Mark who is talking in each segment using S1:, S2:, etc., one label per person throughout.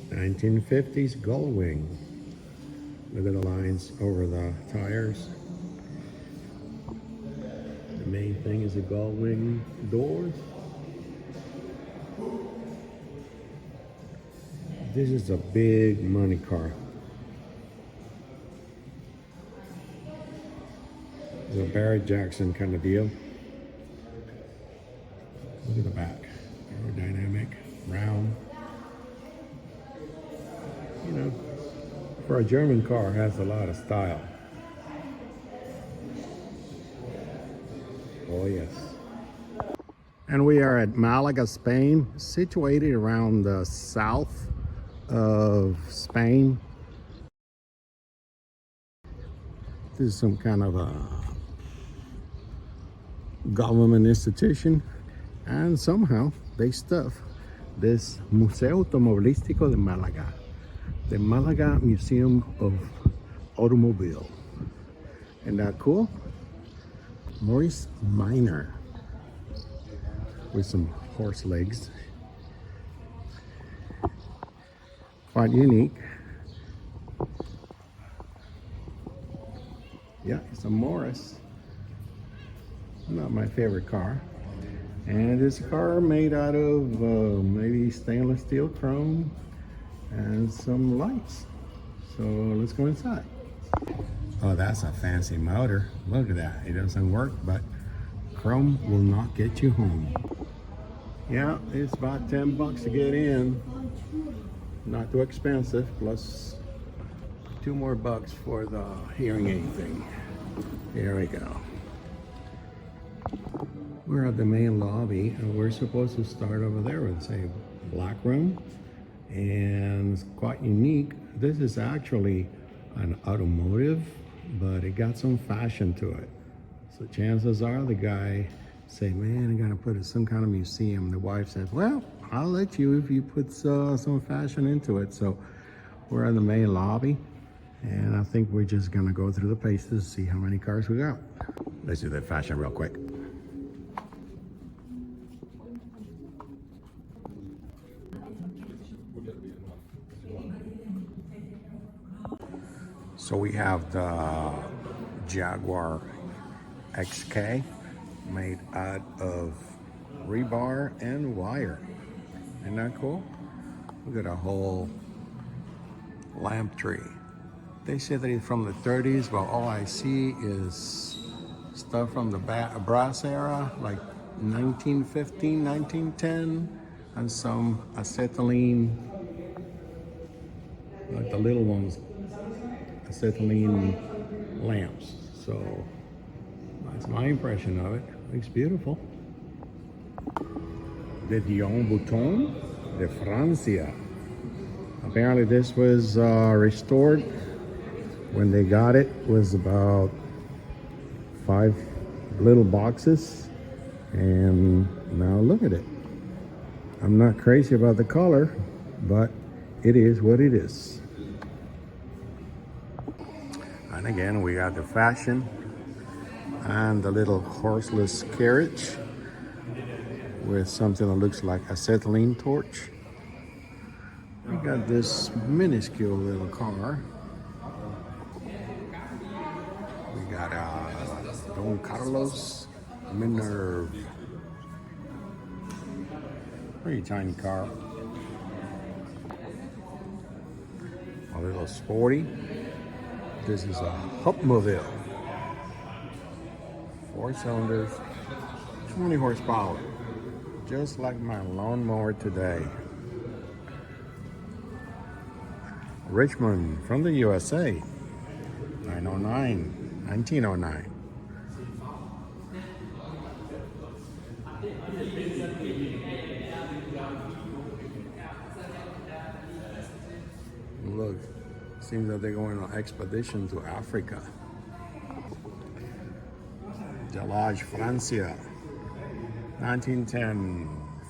S1: 1950s gullwing. Look at the lines over the tires. The main thing is the gullwing doors. This is a big money car. It's a Barry Jackson kind of deal. Look at the back. Aerodynamic, round. You know, for a German car, it has a lot of style. Oh yes. And we are at Malaga, Spain, situated around the south of Spain. This is some kind of a government institution, and somehow they stuff this Museo Automovilistico de Malaga, the Malaga Museum of Automobile. Isn't that cool? Maurice Minor with some horse legs. Quite unique. Yeah, it's a Morris. Not my favorite car. And it's a car made out of maybe stainless steel chrome and some lights. So let's go inside. Oh, that's a fancy motor. Look at that. It doesn't work, but chrome will not get you home. Yeah, it's about 10 bucks to get in. Not too expensive, plus 2 more bucks for the hearing aid thing. Here we go. We're at the main lobby, and we're supposed to start over there with, say, black room. And it's quite unique. This is actually an automotive, but it got some fashion to it. So chances are the guy say, man, I gotta put it some kind of museum. The wife says, well, I'll let you if you put some fashion into it. So we're in the main lobby, and I think we're just gonna go through the paces, see how many cars we got. Let's do that fashion real quick. So we have the Jaguar XK made out of rebar and wire. Isn't that cool? Look at a whole lamp tree. They say that it's from the 30s, but all I see is stuff from the brass era, like 1915, 1910, and some acetylene, like the little ones, acetylene lamps. So that's my impression of it. Looks beautiful. The Dion Bouton de Francia. Apparently this was restored. When they got it, was about 5 little boxes, and now look at it. I'm not crazy about the color, but it is what it is. And again, we got the fashion and the little horseless carriage with something that looks like acetylene torch. We got this minuscule little car. We got Don Carlos Minerve. Pretty tiny car. A little sporty. This is a Hupmobile. 4 cylinders, 20 horsepower. Just like my lawnmower today. Richmond from the USA. 1909. Look, seems that they're going on expedition to Africa. Delage, Francia. 1910.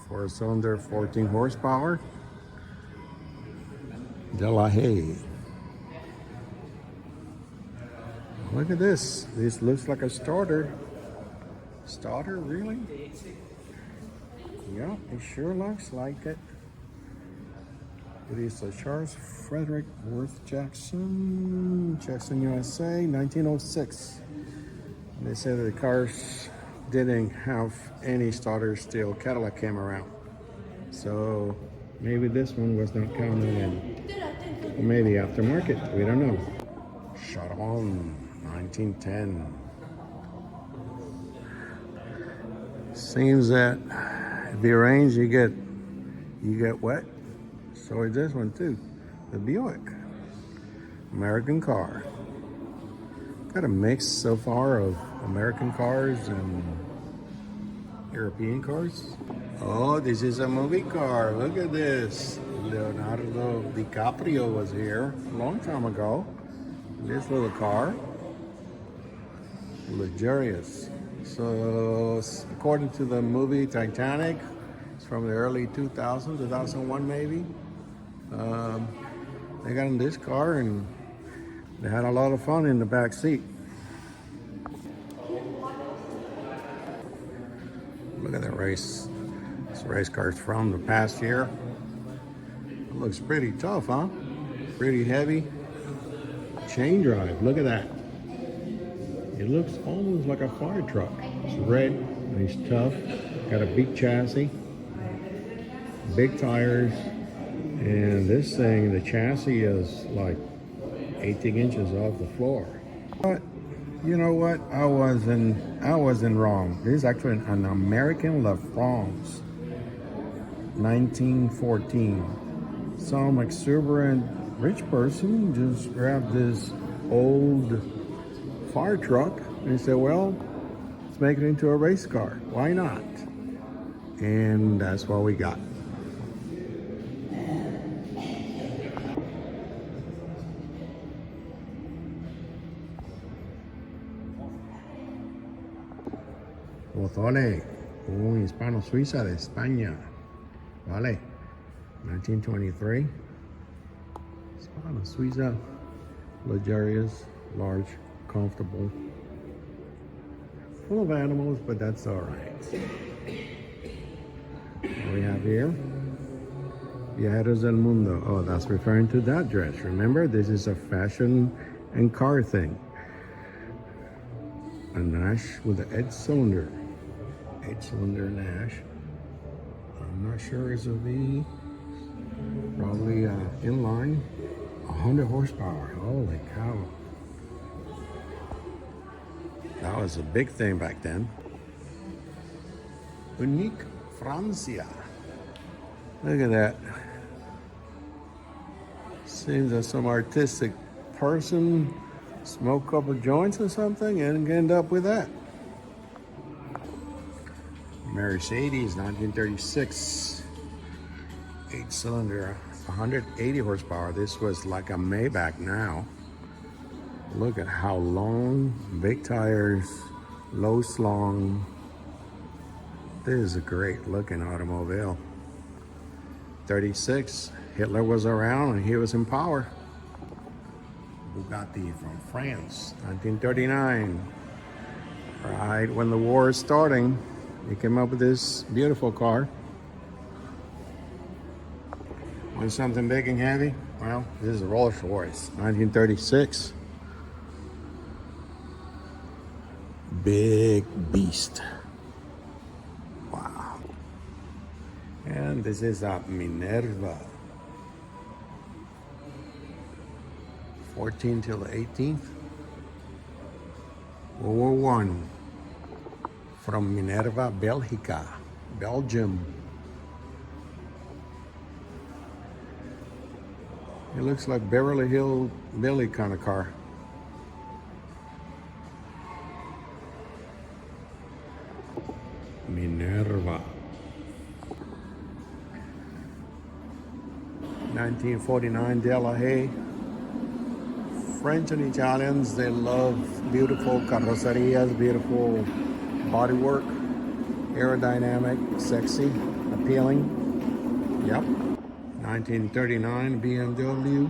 S1: 4-cylinder, 14 horsepower. Delage. Look at this. This looks like a starter. Starter, really? Yeah, it sure looks like it. It is a Charles Frederick Worth Jackson, USA, 1906. And they said that the cars didn't have any starters till Cadillac came around. So maybe this one was not counted in. Or maybe aftermarket, we don't know. Shot on, 1910. Seems that if it rains, you get wet. So is this one too. The Buick. American car. Got a mix so far of American cars and European cars. Oh, this is a movie car. Look at this. Leonardo DiCaprio was here a long time ago. This little car. Luxurious. So, according to the movie Titanic, it's from the early 2000s, 2001 maybe. They got in this car and they had a lot of fun in the back seat. Look at that race. This race car's from the past year. It looks pretty tough, huh? Pretty heavy. Chain drive, look at that. It looks almost like a fire truck. It's red and it's tough. Got a big chassis, big tires, and this thing, the chassis is like 18 inches off the floor. But you know what? I wasn't wrong. This is actually an American La France, 1914. Some exuberant rich person just grabbed this old fire truck and said, well, let's make it into a race car. Why not? And that's what we got. Pozole, un hispano-suiza de España. Vale, 1923. Hispano-Suiza, luxurious, large, comfortable, full of animals, but that's all right. What we have here, Viajeros del Mundo. Oh, that's referring to that dress. Remember, this is a fashion and car thing. A Nash with an 8-cylinder Nash. I'm not sure it's a V. Probably inline. 100 horsepower. Holy cow. That was a big thing back then. Unique Francia. Look at that. Seems that some artistic person smoked a couple joints or something and end up with that. Mercedes, 1936. 8-cylinder, 180 horsepower. This was like a Maybach now. Look at how long, big tires, low slung. This is a great looking automobile. 36, Hitler was around and he was in power. Bugatti from France, 1939. Right when the war is starting, he came up with this beautiful car. Want something big and heavy? Well, this is a Rolls Royce, 1936. Big beast. Wow. And this is a Minerva. 14 till the 18th. World War I. From Minerva, Belgica, Belgium. It looks like Beverly Hill Billy kind of car. Minerva. 1949 De La Haye. French and Italians, they love beautiful carrozzerias, beautiful bodywork, aerodynamic, sexy, appealing. Yep. 1939 BMW.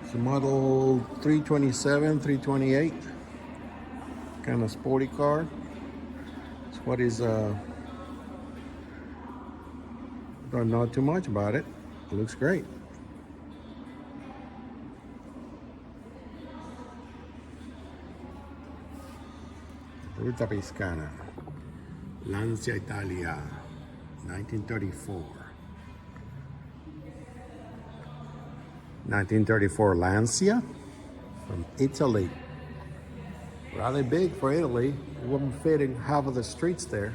S1: It's a model 327, 328. Kind of sporty car. It's what is, don't know too much about it. It looks great. Ruta Piscana, Lancia Italia, 1934. 1934 Lancia from Italy. Rather big for Italy. It wouldn't fit in half of the streets there.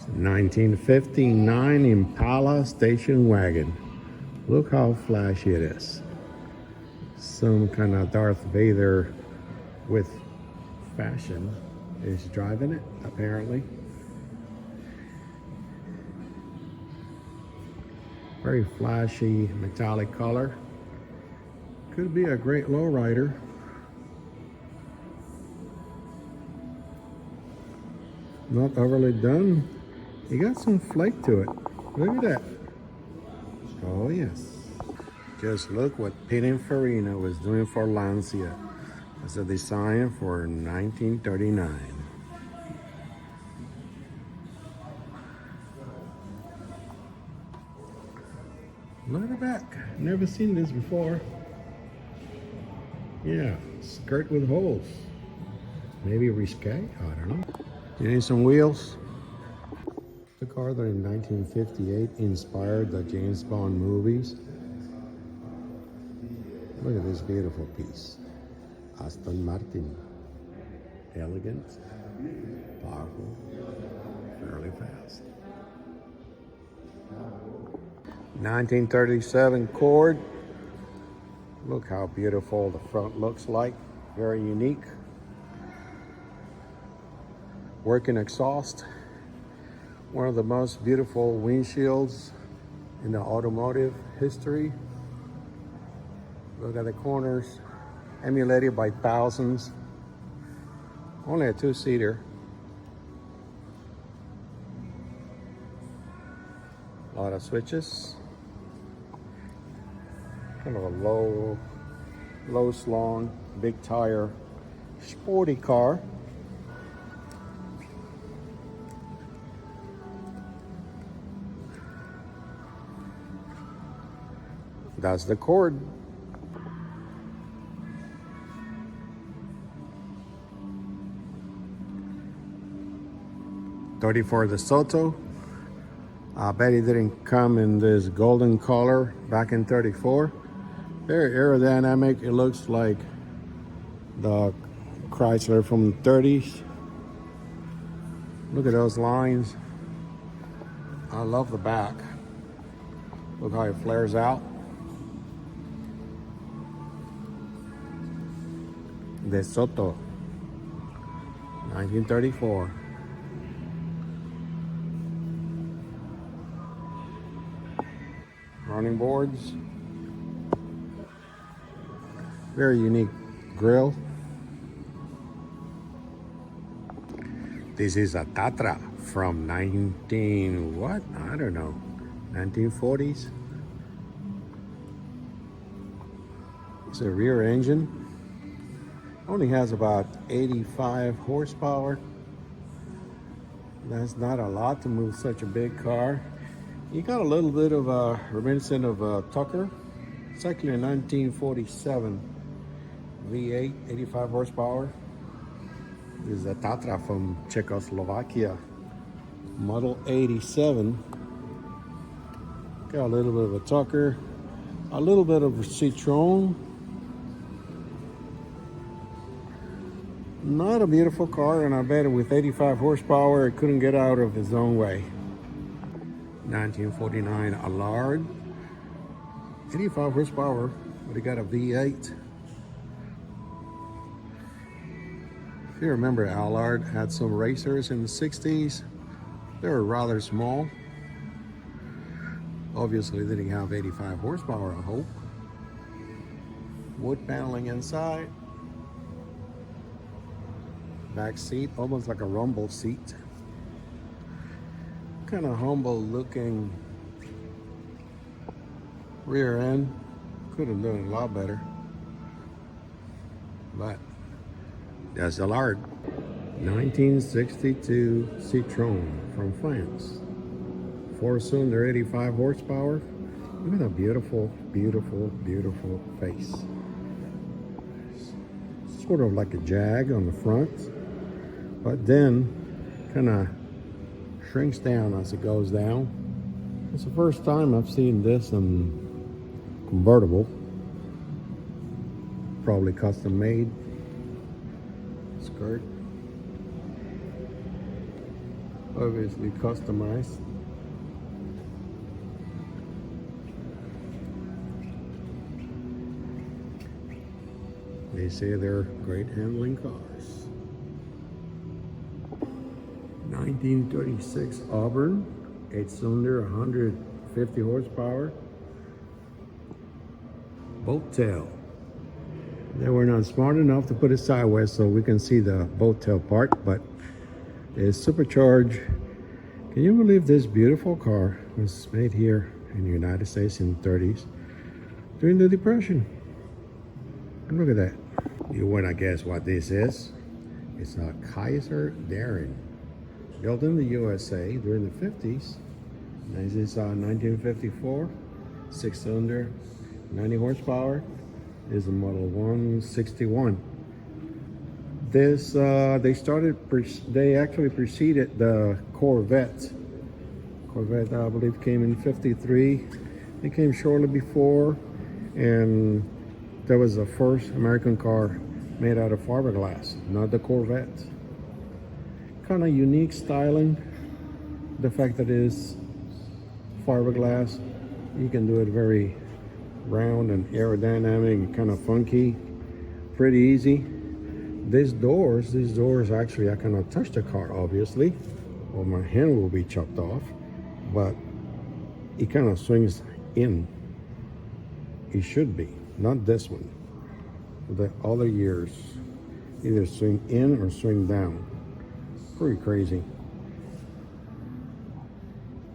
S1: 1959 Impala station wagon. Look how flashy it is. Some kind of Darth Vader with fashion is driving it, apparently. Very flashy metallic color. Could be a great lowrider. Not overly done. You got some flake to it. Look at that. Oh yes. Just look what Pininfarina was doing for Lancia as a design for 1939. Look at the back. Never seen this before. Yeah, skirt with holes. Maybe risque? I don't know. You need some wheels? The car that in 1958 inspired the James Bond movies. Look at this beautiful piece. Aston Martin. Elegant, powerful, fairly fast. 1937 Cord. Look how beautiful the front looks like. Very unique. Working exhaust. One of the most beautiful windshields in the automotive history. Look at the corners, emulated by thousands. Only a two-seater. A lot of switches. Kind of a low slung, big tire, sporty car. That's the Cord. $34 De Soto. I bet he didn't come in this golden color back in 34. Very aerodynamic. It looks like the Chrysler from the 30s. Look at those lines. I love the back. Look how it flares out. De Soto, 1934. Running boards. Very unique grille. This is a Tatra from 1940s. It's a rear engine. Only has about 85 horsepower. That's not a lot to move such a big car. You got a little bit of a reminiscent of a Tucker. It's actually a 1947 V8, 85 horsepower. This is a Tatra from Czechoslovakia, model 87. Got a little bit of a Tucker, a little bit of a Citroen. Not a beautiful car, and I bet with 85 horsepower, it couldn't get out of its own way. 1949 Allard, 85 horsepower, but it got a V8. If you remember, Allard had some racers in the 60s. They were rather small. Obviously, they didn't have 85 horsepower, I hope. Wood paneling inside. Back seat, almost like a rumble seat. Kind of humble looking rear end. Could have done it a lot better. But that's a Allard. 1962 Citroen from France. 4-cylinder, 85 horsepower. Look at that beautiful, beautiful, beautiful face. sort of like a Jag on the front, but then kind of shrinks down as it goes down. It's the first time I've seen this in convertible. Probably custom made. Skirt. Obviously customized. They say they're great handling cars. 1936 Auburn, 8-cylinder, 150 horsepower. Boat tail. They were not smart enough to put it sideways so we can see the boat tail part, but it's supercharged. Can you believe this beautiful car was made here in the United States in the 30s during the Depression? And look at that. You wanna guess what this is? It's a Kaiser Daring, built in the USA during the 50s. This is 1954, 6-cylinder, 90 horsepower. This is a model 161. This they actually preceded the Corvette. Corvette, I believe, came in 53. It came shortly before, and that was the first American car made out of fiberglass, not the Corvette. Kind of unique styling. The fact that it is fiberglass, you can do it very round and aerodynamic, kind of funky, pretty easy. These doors actually, I cannot touch the car, obviously, or my hand will be chopped off, but it kind of swings in. It should be, not this one. The other years, either swing in or swing down. Pretty crazy.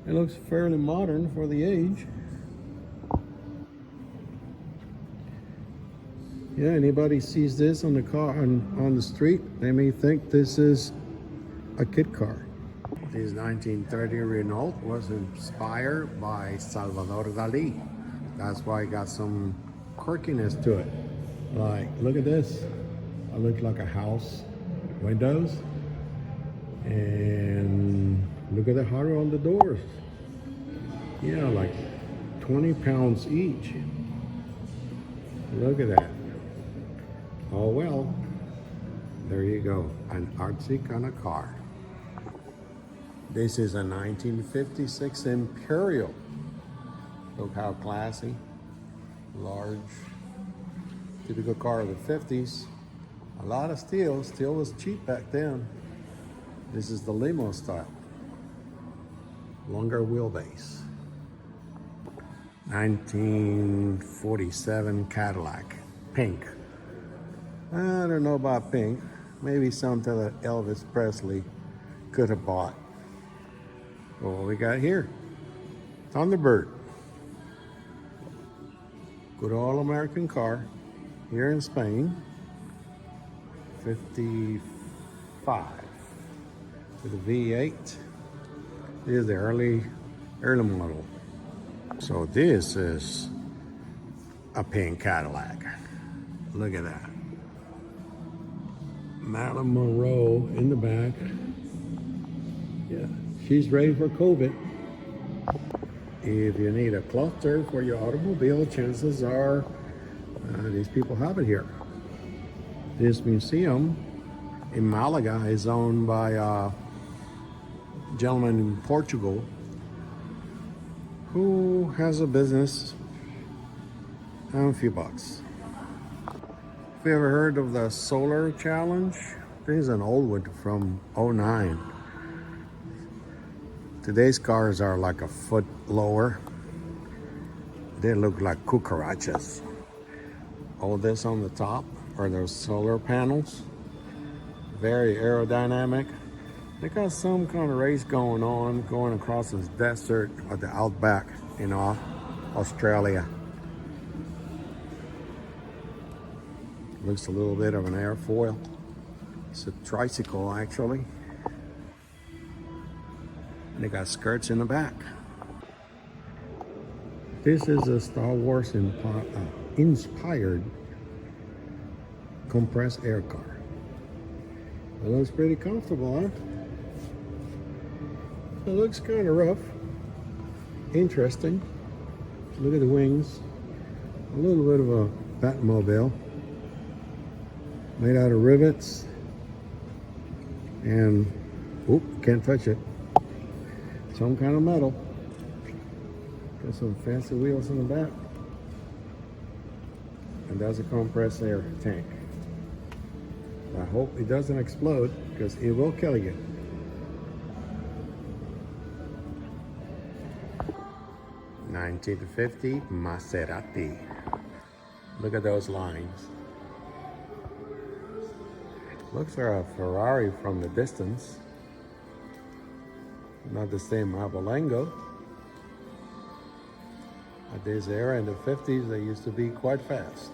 S1: It looks fairly modern for the age. Yeah, anybody sees this on the car on the street, they may think this is a kid car. This 1930 Renault was inspired by Salvador Dali. That's why it got some quirkiness to it. Like, look at this. It looks like a house, windows, and look at the horror on the doors. Yeah, like 20 pounds each. Look at that. Oh well, there you go, an artsy kind of car. This is a 1956 Imperial. Look how classy, large, typical car of the 50s. A lot of steel. Steel was cheap back then. This is the limo style. Longer wheelbase. 1947 Cadillac, pink. I don't know about pink. Maybe something that Elvis Presley could have bought. Well, what we got here? Thunderbird. Good old American car here in Spain. 55 with a V8. This is the early model. So this is a pink Cadillac. Look at that. Marilyn Monroe in the back. Yeah, she's ready for COVID. If you need a cluster for your automobile, chances are these people have it here. This museum in Malaga is owned by a gentleman in Portugal who has a business and a few bucks. Have you ever heard of the Solar Challenge? This is an old one from '09. Today's cars are like a foot lower. They look like cucarachas. All this on the top are those solar panels. Very aerodynamic. They got some kind of race going on, going across this desert or the outback in Australia. Looks a little bit of an airfoil. It's a tricycle, actually. They got skirts in the back. This is a Star Wars inspired compressed air car. It looks pretty comfortable, huh? It looks kind of rough. Interesting. Look at the wings. A little bit of a Batmobile. Made out of rivets. And, oop, can't touch it. Some kind of metal. Got some fancy wheels in the back. And that's a compressed air tank. I hope it doesn't explode because it will kill you. (1950) Maserati. Look at those lines. Looks like a Ferrari from the distance. Not the same Avalango. At this era in the 50s, they used to be quite fast.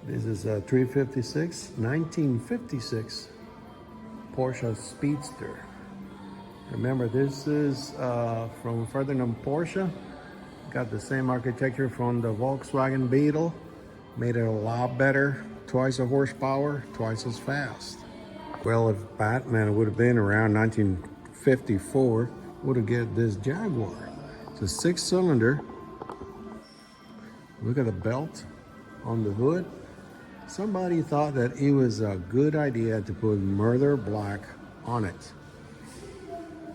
S1: This is a 356, 1956 Porsche Speedster. Remember, this is from Ferdinand Porsche. Got the same architecture from the Volkswagen Beetle. Made it a lot better. Twice the horsepower, twice as fast. Well, if Batman would have been around 1954, would have get this Jaguar. It's a 6-cylinder. Look at the belt on the hood. Somebody thought that it was a good idea to put Murder Black on it.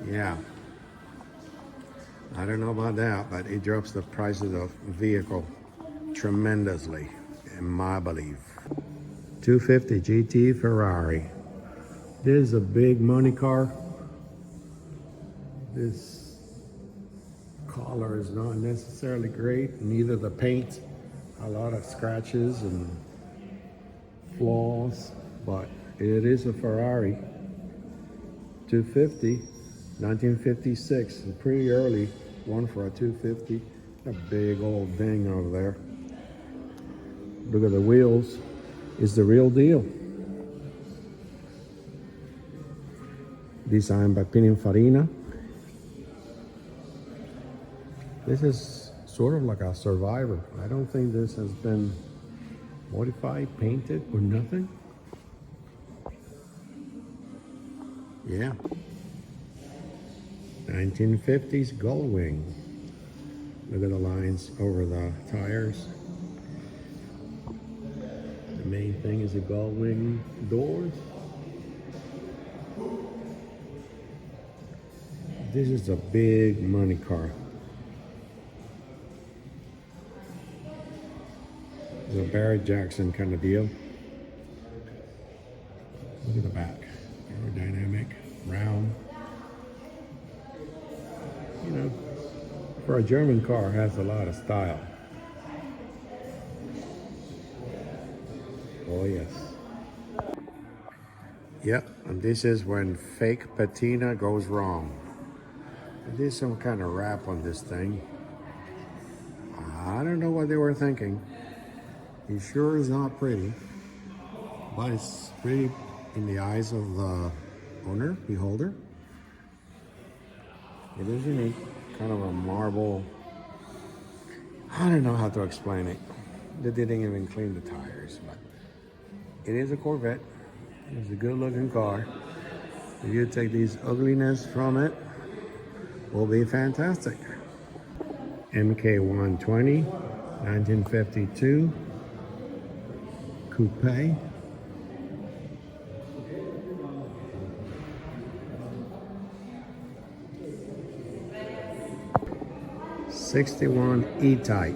S1: Yeah. I don't know about that, but it drops the price of the vehicle tremendously, in my belief. 250 GT Ferrari. This is a big money car. This color is not necessarily great, neither the paint. A lot of scratches and flaws, but it is a Ferrari. 250, 1956, a pretty early one for a 250. A big old ding over there. Look at the wheels. It's the real deal. Designed by Pininfarina. This is sort of like a Survivor. I don't think this has been modified, painted, or nothing. Yeah. 1950s gullwing. Look at the lines over the tires. The main thing is the gullwing doors. This is a big money car. It's a Barry Jackson kind of deal. Look at the back. Aerodynamic, round. You know, for a German car, it has a lot of style. Oh yes. Yep, and this is when fake patina goes wrong. There's some kind of wrap on this thing. I don't know what they were thinking. It sure is not pretty, but it's pretty in the eyes of the owner, beholder. It is unique, kind of a marble. I don't know how to explain it. They didn't even clean the tires, but it is a Corvette. It's a good looking car. If you take these ugliness from it, will be fantastic. MK120, 1952, coupe. '61 E-Type.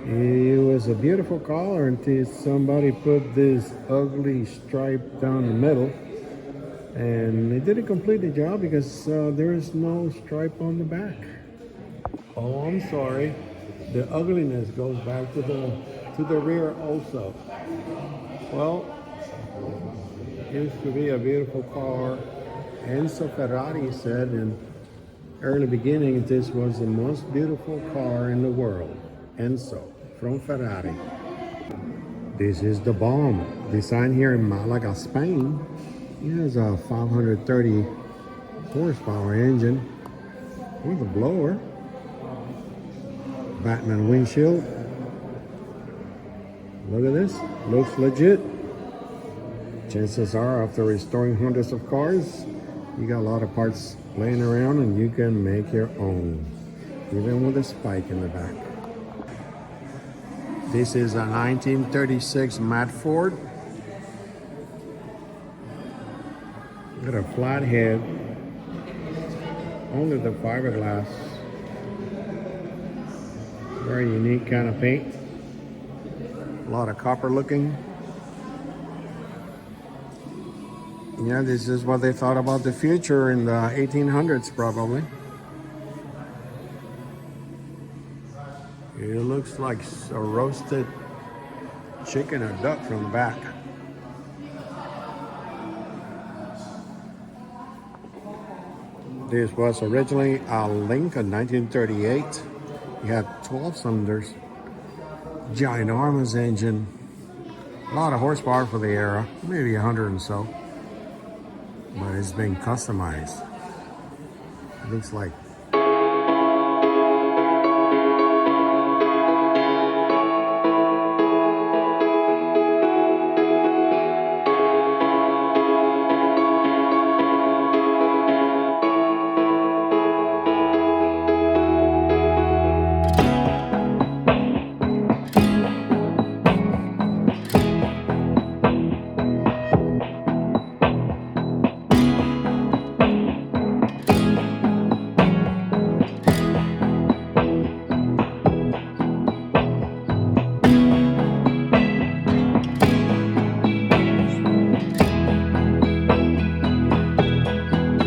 S1: It was a beautiful car until somebody put this ugly stripe down the middle. And they didn't complete the job because there is no stripe on the back. Oh, I'm sorry. The ugliness goes back to the rear also. Well, it used to be a beautiful car. Enzo Ferrari said in early beginning, this was the most beautiful car in the world. Enzo from Ferrari. This is the bomb. Designed here in Malaga, Spain. It has a 530 horsepower engine with a blower. Batman windshield. Look at this. Looks legit. Chances are, after restoring hundreds of cars, you got a lot of parts laying around and you can make your own, even with a spike in the back. This is a 1936 Matt Ford. Got a flat head, only the fiberglass. Very unique kind of paint. A lot of copper looking. Yeah, this is what they thought about the future in the 1800s probably. It looks like a roasted chicken or duck from the back. This was originally a Lincoln 1938. It had 12 cylinders, ginormous engine, a lot of horsepower for the era, maybe 100 and so. But it's been customized. It looks like